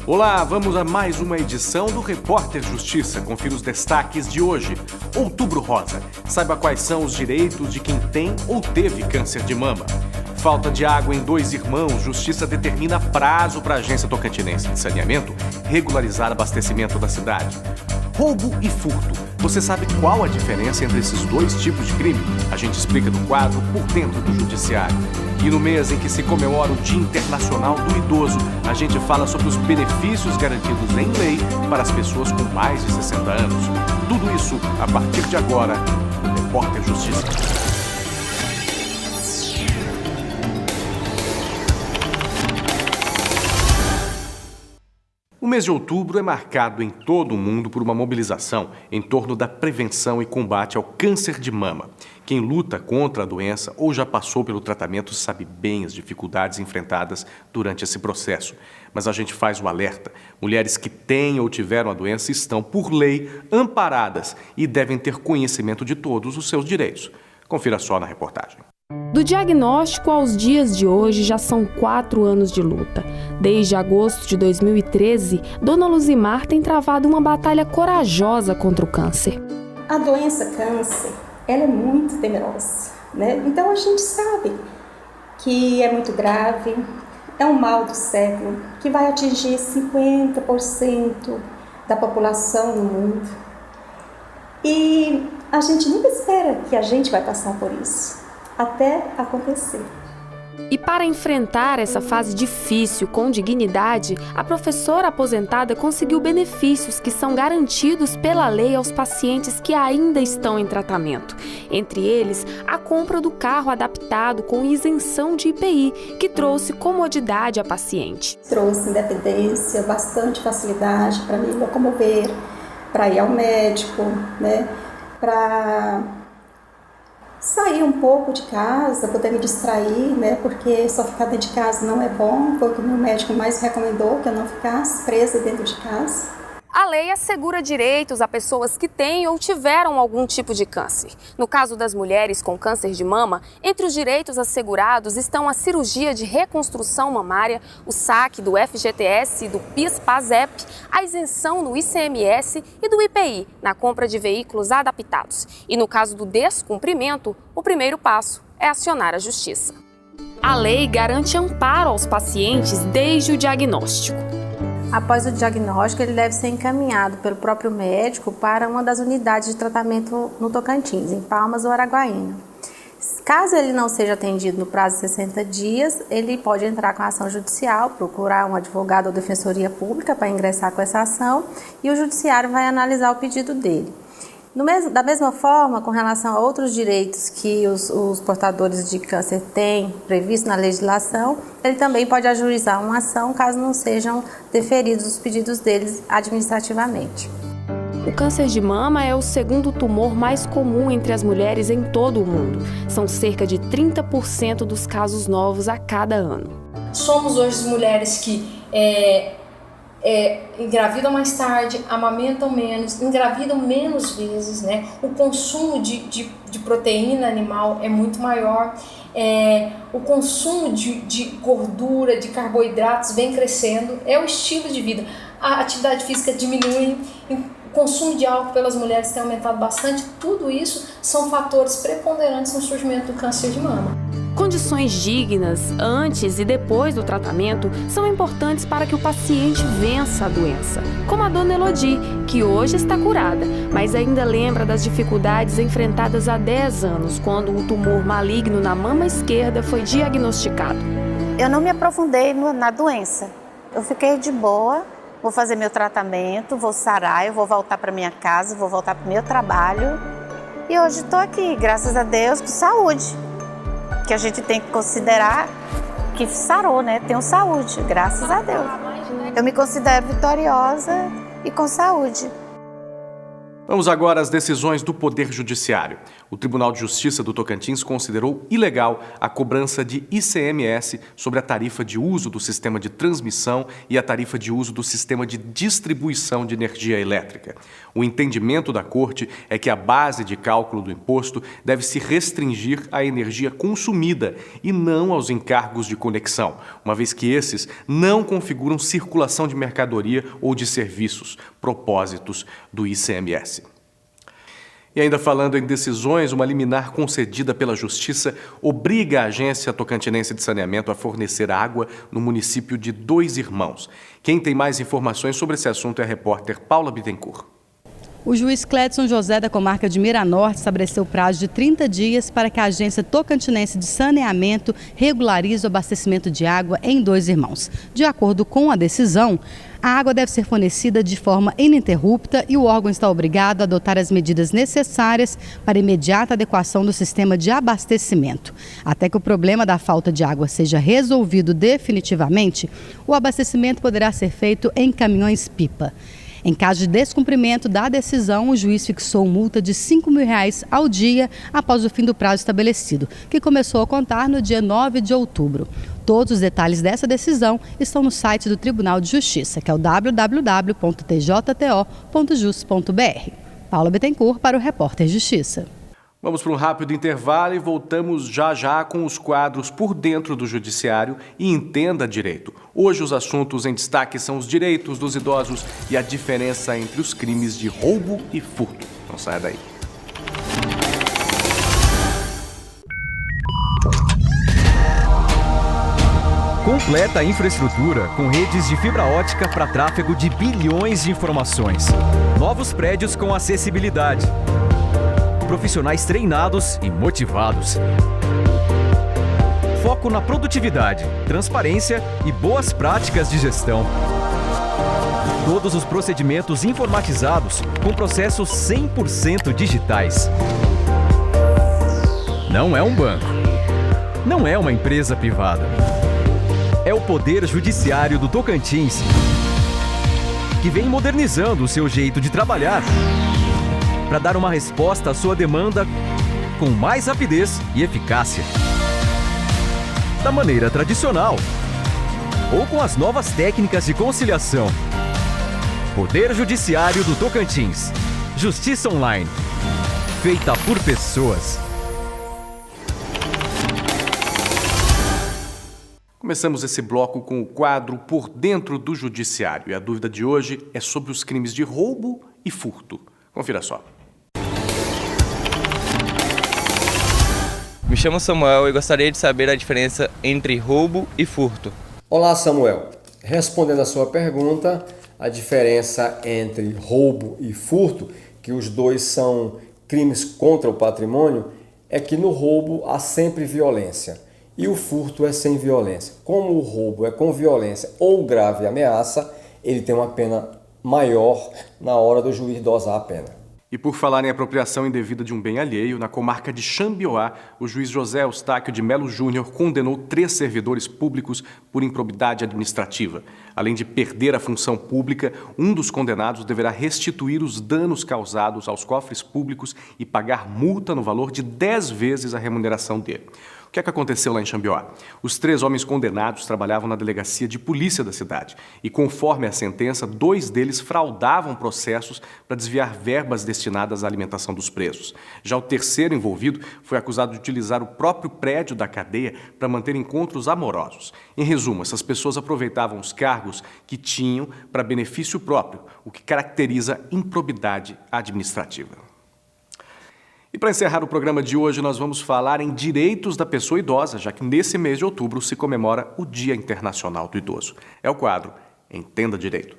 Olá, vamos a mais uma edição do Repórter Justiça. Confira os destaques de hoje. Outubro Rosa. Saiba quais são os direitos de quem tem ou teve câncer de mama. Falta de água em Dois Irmãos. Justiça determina prazo para a Agência Tocantinense de Saneamento regularizar abastecimento da cidade. Roubo e furto. Você sabe qual a diferença entre esses dois tipos de crime? A gente explica no quadro Por Dentro do Judiciário. E no mês em que se comemora o Dia Internacional do Idoso, a gente fala sobre os benefícios garantidos em lei para as pessoas com mais de 60 anos. Tudo isso a partir de agora no Repórter Justiça. O mês de outubro é marcado em todo o mundo por uma mobilização em torno da prevenção e combate ao câncer de mama. Quem luta contra a doença ou já passou pelo tratamento sabe bem as dificuldades enfrentadas durante esse processo. Mas a gente faz o alerta. Mulheres que têm ou tiveram a doença estão, por lei, amparadas e devem ter conhecimento de todos os seus direitos. Confira só na reportagem. Do diagnóstico aos dias de hoje já são 4 anos de luta. Desde agosto de 2013, Dona Luzimar tem travado uma batalha corajosa contra o câncer. A doença câncer, ela é muito temerosa, né? Então a gente sabe que é muito grave, é um mal do século que vai atingir 50% da população no mundo. E a gente nunca espera que a gente vai passar por isso, até acontecer. E para enfrentar essa fase difícil com dignidade, a professora aposentada conseguiu benefícios que são garantidos pela lei aos pacientes que ainda estão em tratamento. Entre eles, a compra do carro adaptado com isenção de IPI, que trouxe comodidade à paciente. Trouxe independência, bastante facilidade para me locomover, para ir ao médico, né? Para sair um pouco de casa, poder me distrair, né? Porque só ficar dentro de casa não é bom. Foi o que o meu médico mais recomendou, que eu não ficasse presa dentro de casa. A lei assegura direitos a pessoas que têm ou tiveram algum tipo de câncer. No caso das mulheres com câncer de mama, entre os direitos assegurados estão a cirurgia de reconstrução mamária, o saque do FGTS e do PIS/PASEP, a isenção do ICMS e do IPI na compra de veículos adaptados. E no caso do descumprimento, o primeiro passo é acionar a justiça. A lei garante amparo aos pacientes desde o diagnóstico. Após o diagnóstico, ele deve ser encaminhado pelo próprio médico para uma das unidades de tratamento no Tocantins, em Palmas ou Araguaína. Caso ele não seja atendido no prazo de 60 dias, ele pode entrar com a ação judicial, procurar um advogado ou defensoria pública para ingressar com essa ação e o judiciário vai analisar o pedido dele. Da mesma forma, com relação a outros direitos que os portadores de câncer têm previsto na legislação, ele também pode ajuizar uma ação caso não sejam deferidos os pedidos deles administrativamente. O câncer de mama é o segundo tumor mais comum entre as mulheres em todo o mundo. São cerca de 30% dos casos novos a cada ano. Somos hoje mulheres que engravidam mais tarde, amamentam menos, engravidam menos vezes, né? O consumo de proteína animal é muito maior, o consumo de gordura, de carboidratos vem crescendo, é o estilo de vida. A atividade física diminui, o consumo de álcool pelas mulheres tem aumentado bastante. Tudo isso são fatores preponderantes no surgimento do câncer de mama. Condições dignas antes e depois do tratamento são importantes para que o paciente vença a doença, como a dona Elodie, que hoje está curada, mas ainda lembra das dificuldades enfrentadas há 10 anos, quando o tumor maligno na mama esquerda foi diagnosticado. Eu não me aprofundei na doença, eu fiquei de boa, vou fazer meu tratamento, vou sarar, eu vou voltar para minha casa, vou voltar para o meu trabalho e hoje estou aqui, graças a Deus, com saúde. Que a gente tem que considerar que sarou, né? Tenho saúde, graças a Deus. Eu me considero vitoriosa e com saúde. Vamos agora às decisões do Poder Judiciário. O Tribunal de Justiça do Tocantins considerou ilegal a cobrança de ICMS sobre a tarifa de uso do sistema de transmissão e a tarifa de uso do sistema de distribuição de energia elétrica. O entendimento da Corte é que a base de cálculo do imposto deve se restringir à energia consumida e não aos encargos de conexão, uma vez que esses não configuram circulação de mercadoria ou de serviços, propósitos do ICMS. E ainda falando em decisões, uma liminar concedida pela Justiça obriga a Agência Tocantinense de Saneamento a fornecer água no município de Dois Irmãos. Quem tem mais informações sobre esse assunto é a repórter Paula Bittencourt. O juiz Cledson José da comarca de Miranorte estabeleceu prazo de 30 dias para que a Agência Tocantinense de Saneamento regularize o abastecimento de água em Dois Irmãos. De acordo com a decisão, a água deve ser fornecida de forma ininterrupta e o órgão está obrigado a adotar as medidas necessárias para a imediata adequação do sistema de abastecimento. Até que o problema da falta de água seja resolvido definitivamente, o abastecimento poderá ser feito em caminhões-pipa. Em caso de descumprimento da decisão, o juiz fixou multa de R$ 5.000 ao dia após o fim do prazo estabelecido, que começou a contar no dia 9 de outubro. Todos os detalhes dessa decisão estão no site do Tribunal de Justiça, que é o www.tjto.jus.br. Paula Bittencourt para o Repórter Justiça. Vamos para um rápido intervalo e voltamos já com os quadros Por Dentro do Judiciário e Entenda Direito. Hoje os assuntos em destaque são os direitos dos idosos e a diferença entre os crimes de roubo e furto. Não saia daí. Completa a infraestrutura com redes de fibra ótica para tráfego de bilhões de informações. Novos prédios com acessibilidade. Profissionais treinados e motivados. Foco na produtividade, transparência e boas práticas de gestão. Todos os procedimentos informatizados com processos 100% digitais. Não é um banco. Não é uma empresa privada. É o Poder Judiciário do Tocantins, que vem modernizando o seu jeito de trabalhar para dar uma resposta à sua demanda com mais rapidez e eficácia. Da maneira tradicional ou com as novas técnicas de conciliação. Poder Judiciário do Tocantins. Justiça online. Feita por pessoas. Começamos esse bloco com o quadro Por Dentro do Judiciário. E a dúvida de hoje é sobre os crimes de roubo e furto. Confira só. Me chamo Samuel e gostaria de saber a diferença entre roubo e furto. Olá, Samuel. Respondendo a sua pergunta, a diferença entre roubo e furto, que os dois são crimes contra o patrimônio, é que no roubo há sempre violência e o furto é sem violência. Como o roubo é com violência ou grave ameaça, ele tem uma pena maior na hora do juiz dosar a pena. E por falar em apropriação indevida de um bem alheio, na comarca de Xambioá, o juiz José Eustáquio de Melo Júnior condenou 3 servidores públicos por improbidade administrativa. Além de perder a função pública, um dos condenados deverá restituir os danos causados aos cofres públicos e pagar multa no valor de 10 vezes a remuneração dele. O que é que aconteceu lá em Xambioá? Os 3 homens condenados trabalhavam na delegacia de polícia da cidade e, conforme a sentença, 2 deles fraudavam processos para desviar verbas destinadas à alimentação dos presos. Já o terceiro envolvido foi acusado de utilizar o próprio prédio da cadeia para manter encontros amorosos. Em resumo, essas pessoas aproveitavam os cargos que tinham para benefício próprio, o que caracteriza improbidade administrativa. E para encerrar o programa de hoje, nós vamos falar em direitos da pessoa idosa, já que nesse mês de outubro se comemora o Dia Internacional do Idoso. É o quadro Entenda Direito.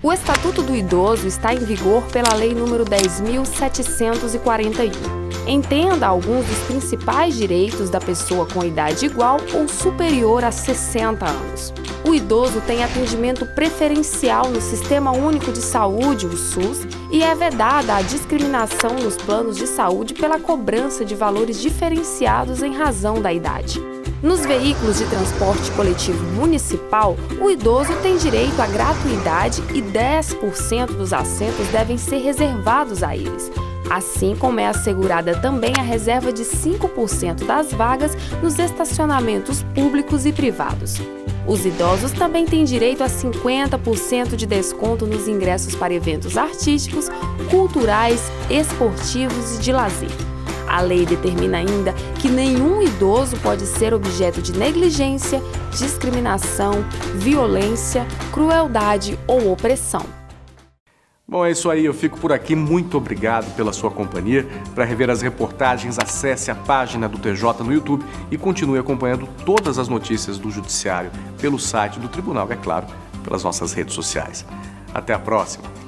O Estatuto do Idoso está em vigor pela Lei nº 10.741. Entenda alguns dos principais direitos da pessoa com idade igual ou superior a 60 anos. O idoso tem atendimento preferencial no Sistema Único de Saúde, o SUS, e é vedada a discriminação nos planos de saúde pela cobrança de valores diferenciados em razão da idade. Nos veículos de transporte coletivo municipal, o idoso tem direito à gratuidade e 10% dos assentos devem ser reservados a eles. Assim como é assegurada também a reserva de 5% das vagas nos estacionamentos públicos e privados. Os idosos também têm direito a 50% de desconto nos ingressos para eventos artísticos, culturais, esportivos e de lazer. A lei determina ainda que nenhum idoso pode ser objeto de negligência, discriminação, violência, crueldade ou opressão. Bom, é isso aí, eu fico por aqui. Muito obrigado pela sua companhia. Para rever as reportagens, acesse a página do TJ no YouTube e continue acompanhando todas as notícias do Judiciário pelo site do Tribunal, é claro, pelas nossas redes sociais. Até a próxima!